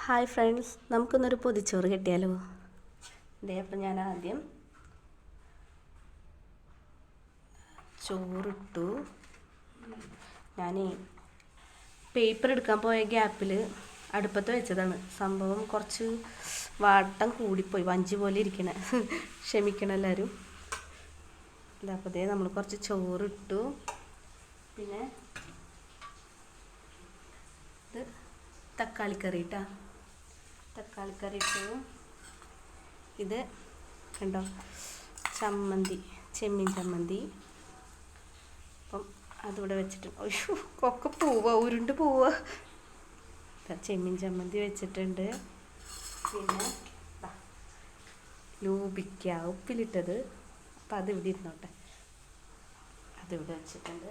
Hi friends, നമുക്കൊന്നൊരു പൊതിച്ചോറ് കിട്ടിയാലോ? ഇതേ അപ്പം ഞാൻ ആദ്യം ചോറിട്ടു. ഞാൻ പേപ്പർ എടുക്കാൻ പോയ ഗ്യാപ്പിൽ അടുപ്പത്ത് വെച്ചതാണ്. സംഭവം കുറച്ച് വാട്ടം കൂടിപ്പോയി, വഞ്ചി പോലെ ഇരിക്കണേ. ക്ഷമിക്കണം എല്ലാവരും. ഇതേ നമ്മൾ കുറച്ച് ചോറിട്ടു. പിന്നെ ഇത് തക്കാളിക്കറി ഇട്ടാ, തക്കാളിക്കറി ഇട്ടു. ഇത് കണ്ടോ, ചമ്മന്തി, ചെമ്മീൻ ചമ്മന്തി. അപ്പം അതിവിടെ വെച്ചിട്ടുണ്ട്. അയ്യോ, ഒക്കെ പോവുക, ഉരുണ്ട് പോവുക. ചെമ്മീൻ ചമ്മന്തി വെച്ചിട്ടുണ്ട്. പിന്നെ ലൂപിക്ക ഉപ്പിലിട്ടത്, അപ്പം അതിവിടെ ഇരുന്നോട്ടെ, അതിവിടെ വെച്ചിട്ടുണ്ട്.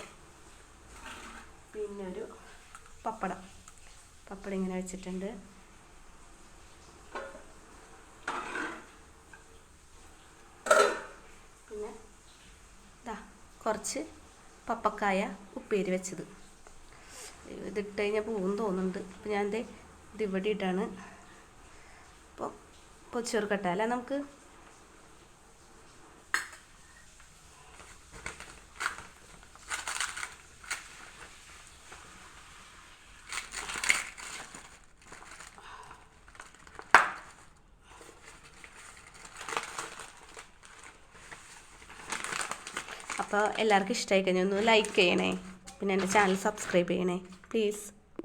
പിന്നെ ഒരു പപ്പടം ഇങ്ങനെ വെച്ചിട്ടുണ്ട്. പിന്നെ കുറച്ച് പപ്പക്കായ ഉപ്പേരി വെച്ചത്. ഇതിട്ട് കഴിഞ്ഞാൽ പോകുമെന്ന് തോന്നുന്നുണ്ട്. അപ്പം ഞാൻ ഇതിവിടെ ഇട്ടാണ്. അപ്പോൾ പൊതിച്ചോറ് കട്ടാല നമുക്ക്. അപ്പോൾ എല്ലാവർക്കും ഇഷ്ടമായി കഴിഞ്ഞാൽ ഒന്ന് ലൈക്ക് ചെയ്യണേ. പിന്നെ എൻ്റെ ചാനൽ സബ്സ്ക്രൈബ് ചെയ്യണേ പ്ലീസ്.